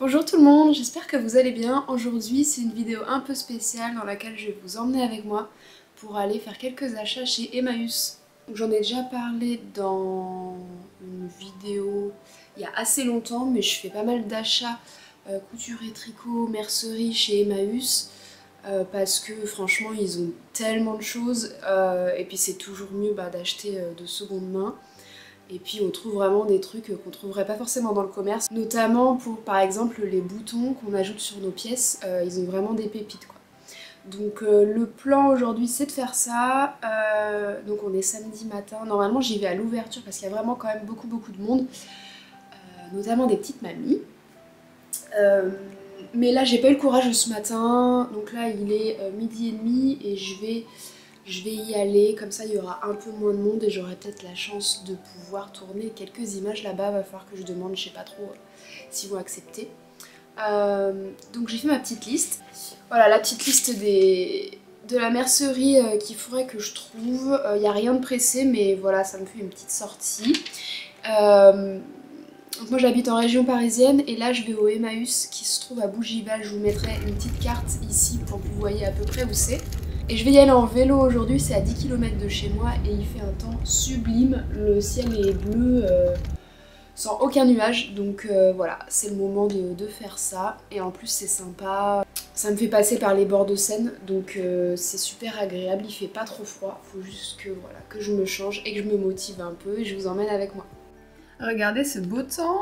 Bonjour tout le monde, j'espère que vous allez bien. Aujourd'hui c'est une vidéo un peu spéciale dans laquelle je vais vous emmener avec moi pour aller faire quelques achats chez Emmaüs. J'en ai déjà parlé dans une vidéo il y a assez longtemps, mais je fais pas mal d'achats couture et tricot, mercerie chez Emmaüs parce que franchement ils ont tellement de choses et puis c'est toujours mieux d'acheter de seconde main. Et puis on trouve vraiment des trucs qu'on trouverait pas forcément dans le commerce, notamment pour par exemple les boutons qu'on ajoute sur nos pièces, ils ont vraiment des pépites quoi. Donc le plan aujourd'hui c'est de faire ça, donc on est samedi matin, normalement j'y vais à l'ouverture parce qu'il y a vraiment quand même beaucoup de monde, notamment des petites mamies. Mais là j'ai pas eu le courage ce matin, donc là il est midi et demi et je vais y aller, comme ça il y aura un peu moins de monde et j'aurai peut-être la chance de pouvoir tourner quelques images là-bas. Va falloir que je demande, je sais pas trop s'ils vont accepter. Donc j'ai fait ma petite liste. Voilà la petite liste de la mercerie qu'il faudrait que je trouve. Il n'y a rien de pressé mais voilà ça me fait une petite sortie. Donc moi j'habite en région parisienne et là je vais au Emmaüs qui se trouve à Bougival. Je vous mettrai une petite carte ici pour que vous voyez à peu près où c'est. Et je vais y aller en vélo aujourd'hui, c'est à 10 km de chez moi et il fait un temps sublime. Le ciel est bleu sans aucun nuage, donc voilà, c'est le moment de faire ça. Et en plus c'est sympa, ça me fait passer par les bords de Seine, donc c'est super agréable, il fait pas trop froid. Faut juste que, voilà, que je me change et que je me motive un peu et je vous emmène avec moi. Regardez ce beau temps!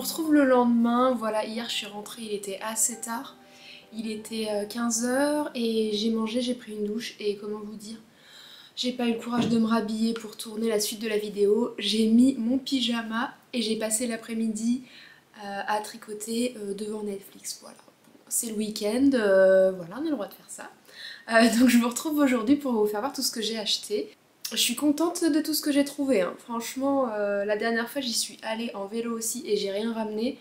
retrouve le lendemain, voilà, hier je suis rentrée, il était assez tard. Il était 15 h et j'ai mangé, j'ai pris une douche et comment vous dire, j'ai pas eu le courage de me rhabiller pour tourner la suite de la vidéo. J'ai mis mon pyjama et j'ai passé l'après-midi à tricoter devant Netflix, voilà. Bon, c'est le week-end, voilà, on a le droit de faire ça. Donc je vous retrouve aujourd'hui pour vous faire voir tout ce que j'ai acheté. Je suis contente de tout ce que j'ai trouvé, hein. Franchement, la dernière fois j'y suis allée en vélo aussi et j'ai rien ramené.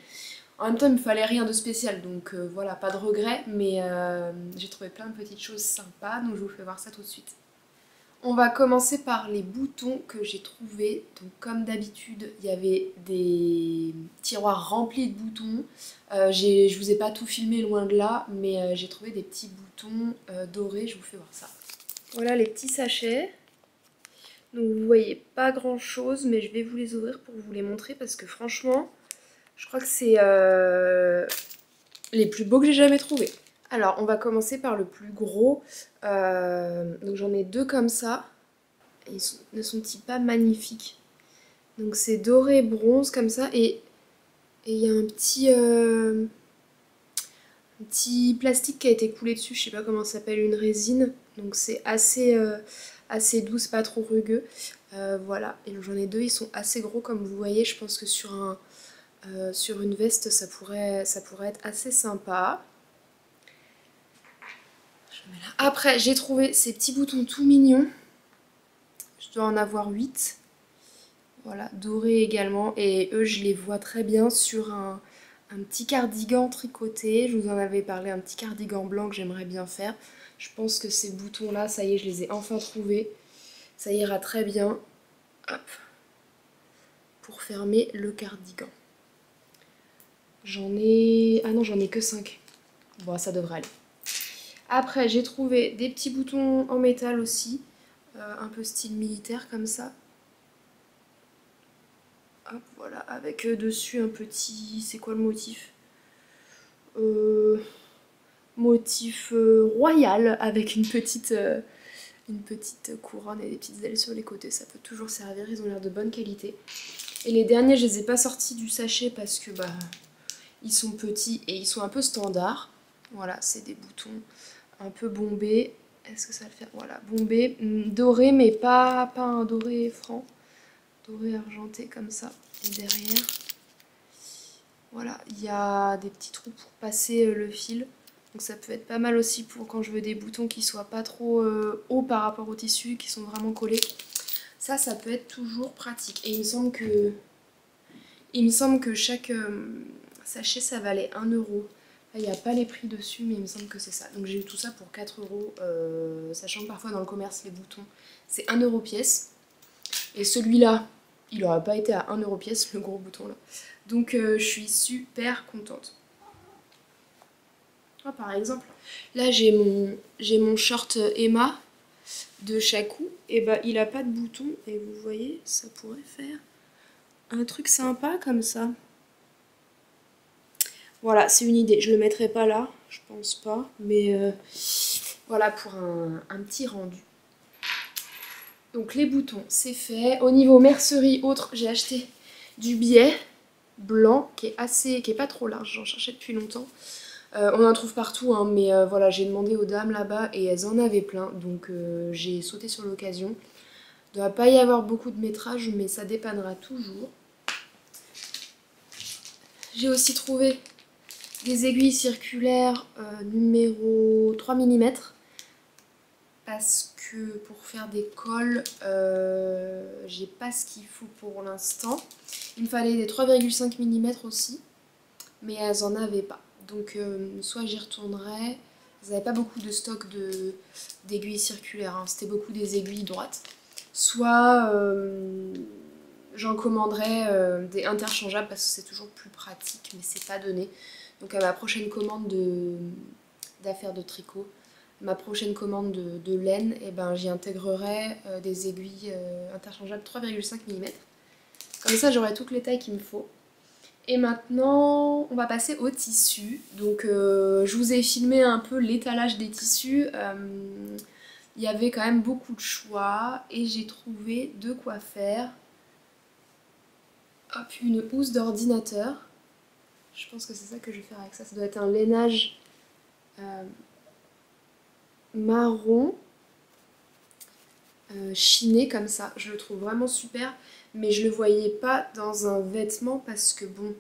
En même temps il me fallait rien de spécial donc voilà, pas de regret, mais j'ai trouvé plein de petites choses sympas donc je vous fais voir ça tout de suite. On va commencer par les boutons que j'ai trouvés. Donc comme d'habitude, il y avait des tiroirs remplis de boutons. Je vous ai pas tout filmé loin de là, mais j'ai trouvé des petits boutons dorés, je vous fais voir ça. Voilà les petits sachets. Donc vous voyez pas grand chose, mais je vais vous les ouvrir pour vous les montrer parce que franchement, je crois que c'est les plus beaux que j'ai jamais trouvés. Alors on va commencer par le plus gros. Donc j'en ai deux comme ça. Ne sont-ils pas magnifiques? Donc c'est doré bronze comme ça et il y a un petit plastique qui a été coulé dessus, je sais pas comment ça s'appelle, une résine. Donc c'est assez doux, c'est pas trop rugueux. Voilà, et j'en ai deux, ils sont assez gros comme vous voyez. Je pense que sur une veste ça pourrait être assez sympa. Après j'ai trouvé ces petits boutons tout mignons. Je dois en avoir 8. Voilà, dorés également. Et eux, je les vois très bien sur un petit cardigan tricoté. Je vous en avais parlé, un petit cardigan blanc que j'aimerais bien faire. Je pense que ces boutons-là, ça y est, je les ai enfin trouvés. Ça ira très bien. Hop. Pour fermer le cardigan. J'en ai... Ah non, j'en ai que 5. Bon, ça devrait aller. Après, j'ai trouvé des petits boutons en métal aussi. Un peu style militaire comme ça. Hop, voilà, avec dessus un petit... C'est quoi le motif? Motif royal avec une petite couronne et des petites ailes sur les côtés. Ça peut toujours servir, ils ont l'air de bonne qualité. Et les derniers, je les ai pas sortis du sachet parce que bah ils sont petits et ils sont un peu standards. Voilà, c'est des boutons un peu bombés. Est-ce que ça va le faire? Voilà, bombés, dorés mais pas un doré franc. Doré argenté comme ça. Et derrière, voilà, il y a des petits trous pour passer le fil. Donc ça peut être pas mal aussi pour quand je veux des boutons qui soient pas trop hauts par rapport au tissu, qui sont vraiment collés. Ça peut être toujours pratique. Et il me semble que chaque sachet ça valait 1 €. Là il n'y a pas les prix dessus mais il me semble que c'est ça. Donc j'ai eu tout ça pour 4 €, sachant que parfois dans le commerce les boutons c'est 1 € pièce. Et celui-là, il n'aurait pas été à 1 € pièce, le gros bouton là. Donc je suis super contente. Ah, par exemple, là j'ai mon short Emma de Chakou, et bah il a pas de bouton et vous voyez, ça pourrait faire un truc sympa comme ça. Voilà, c'est une idée. Je le mettrai pas là, je pense pas, mais voilà pour un petit rendu. Donc les boutons, c'est fait. Au niveau mercerie autre, j'ai acheté du biais blanc qui est pas trop large, j'en cherchais depuis longtemps. On en trouve partout, hein, mais voilà, j'ai demandé aux dames là-bas et elles en avaient plein, donc j'ai sauté sur l'occasion. Il ne doit pas y avoir beaucoup de métrage, mais ça dépannera toujours. J'ai aussi trouvé des aiguilles circulaires numéro 3 mm, parce que pour faire des cols, j'ai pas ce qu'il faut pour l'instant. Il me fallait des 3,5 mm aussi, mais elles en avaient pas. Donc soit j'y retournerai, ils n'avaient pas beaucoup de stock d'aiguilles circulaires, hein. C'était beaucoup des aiguilles droites. Soit j'en commanderai des interchangeables parce que c'est toujours plus pratique, mais c'est pas donné. Donc à ma prochaine commande d'affaires de tricot, ma prochaine commande de laine, et ben, j'y intégrerai des aiguilles interchangeables 3,5 mm. Comme ça j'aurai toutes les tailles qu'il me faut. Et maintenant, on va passer au tissu. Donc je vous ai filmé un peu l'étalage des tissus. Il y avait quand même beaucoup de choix et j'ai trouvé de quoi faire. Hop, une housse d'ordinateur. Je pense que c'est ça que je vais faire avec ça. Ça doit être un lainage marron chiné comme ça. Je le trouve vraiment super, mais je le voyais pas dans un vêtement parce que bon,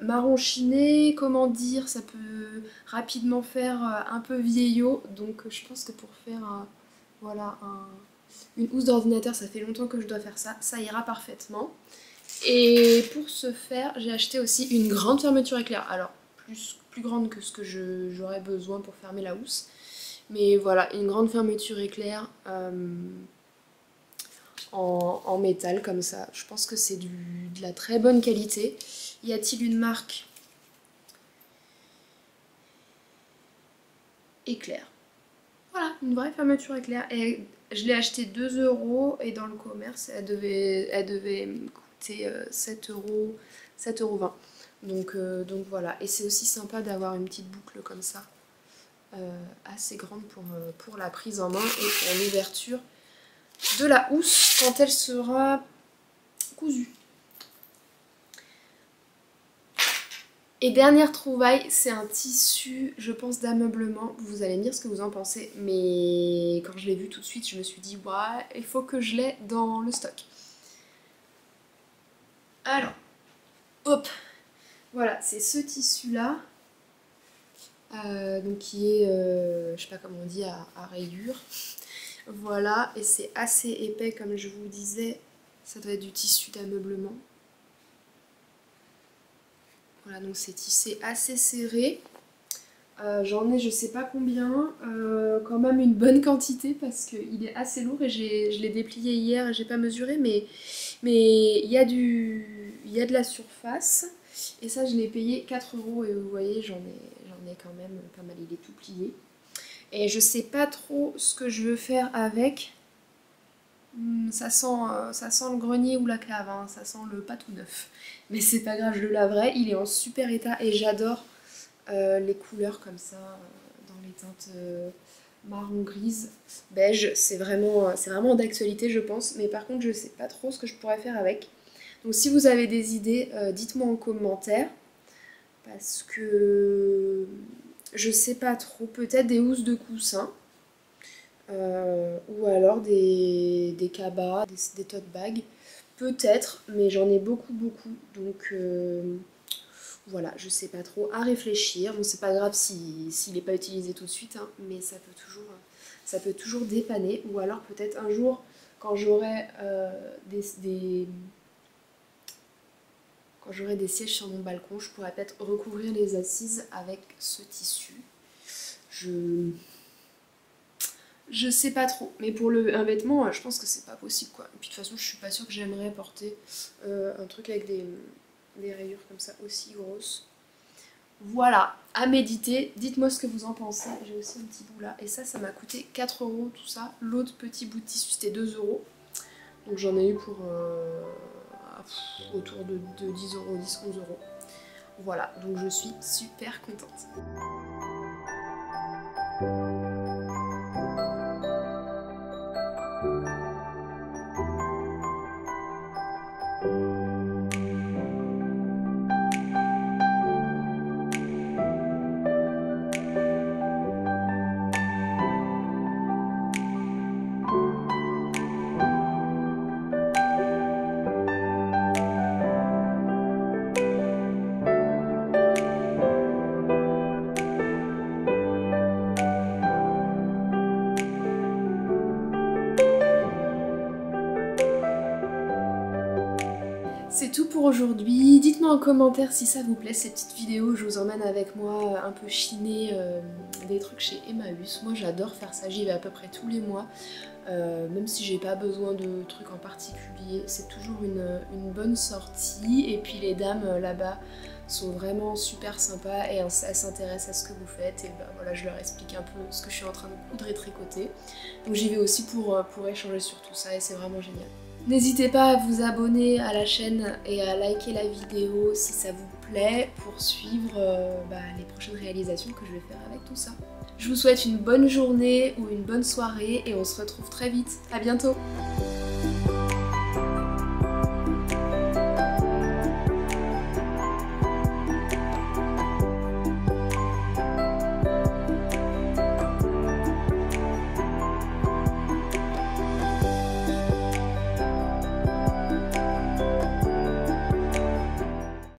marron chiné, comment dire, ça peut rapidement faire un peu vieillot. Donc je pense que pour faire voilà, une housse d'ordinateur, ça fait longtemps que je dois faire ça. Ça ira parfaitement. Et pour ce faire, j'ai acheté aussi une grande fermeture éclair. Alors, plus grande que ce que j'aurais besoin pour fermer la housse. Mais voilà, une grande fermeture éclair en métal comme ça. Je pense que c'est de la très bonne qualité. Y a-t-il une marque éclair? Voilà, une vraie fermeture éclair. Et je l'ai acheté 2 € et dans le commerce, elle devait me coûter 7 €, 7,20 €. Donc voilà, et c'est aussi sympa d'avoir une petite boucle comme ça, assez grande pour la prise en main et pour l'ouverture de la housse quand elle sera cousue. Et dernière trouvaille, c'est un tissu, je pense, d'ameublement. Vous allez me dire ce que vous en pensez, mais quand je l'ai vu tout de suite, je me suis dit, ouais, il faut que je l'ai dans le stock. Alors, hop, voilà, c'est ce tissu-là, donc qui est, je sais pas comment on dit, à rayures. Voilà, et c'est assez épais, comme je vous disais, ça doit être du tissu d'ameublement. Voilà, donc c'est tissé assez serré. J'en ai je sais pas combien, quand même une bonne quantité parce qu'il est assez lourd et je l'ai déplié hier et j'ai pas mesuré, mais il y a de la surface. Et ça je l'ai payé 4 € et vous voyez j'en ai quand même pas mal, il est tout plié. Et je sais pas trop ce que je veux faire avec. Ça sent le grenier ou la cave, hein, ça sent le pas tout neuf. Mais c'est pas grave, je le laverai, il est en super état et j'adore les couleurs comme ça, dans les teintes marron, grise, beige. C'est vraiment d'actualité je pense, mais par contre je sais pas trop ce que je pourrais faire avec. Donc si vous avez des idées, dites-moi en commentaire, parce que je sais pas trop, peut-être des housses de coussin. Ou alors des cabas, des tote bags, peut-être, mais j'en ai beaucoup, donc voilà, je sais pas trop, à réfléchir. Bon, c'est pas grave s'il n'est pas utilisé tout de suite, hein, mais ça peut toujours dépanner, ou alors peut-être un jour, quand j'aurai des sièges sur mon balcon, je pourrais peut-être recouvrir les assises avec ce tissu. Je sais pas trop, mais pour un vêtement, je pense que c'est pas possible quoi. Et puis de toute façon, je suis pas sûre que j'aimerais porter un truc avec des rayures comme ça aussi grosses. Voilà, à méditer. Dites-moi ce que vous en pensez. J'ai aussi un petit bout là. Et ça m'a coûté 4 € tout ça. L'autre petit bout de tissu, c'était 2 €. Donc j'en ai eu pour autour de 10 €, 10, 11 €. Voilà, donc je suis super contente. C'est tout pour aujourd'hui. Dites-moi en commentaire si ça vous plaît cette petite vidéo. Je vous emmène avec moi un peu chiner des trucs chez Emmaüs. Moi j'adore faire ça, j'y vais à peu près tous les mois. Même si j'ai pas besoin de trucs en particulier, c'est toujours une bonne sortie. Et puis les dames là-bas sont vraiment super sympas et elles s'intéressent à ce que vous faites. Et bah, voilà, je leur explique un peu ce que je suis en train de coudre et tricoter. Donc j'y vais aussi pour échanger sur tout ça et c'est vraiment génial. N'hésitez pas à vous abonner à la chaîne et à liker la vidéo si ça vous plaît pour suivre les prochaines réalisations que je vais faire avec tout ça. Je vous souhaite une bonne journée ou une bonne soirée et on se retrouve très vite. À bientôt!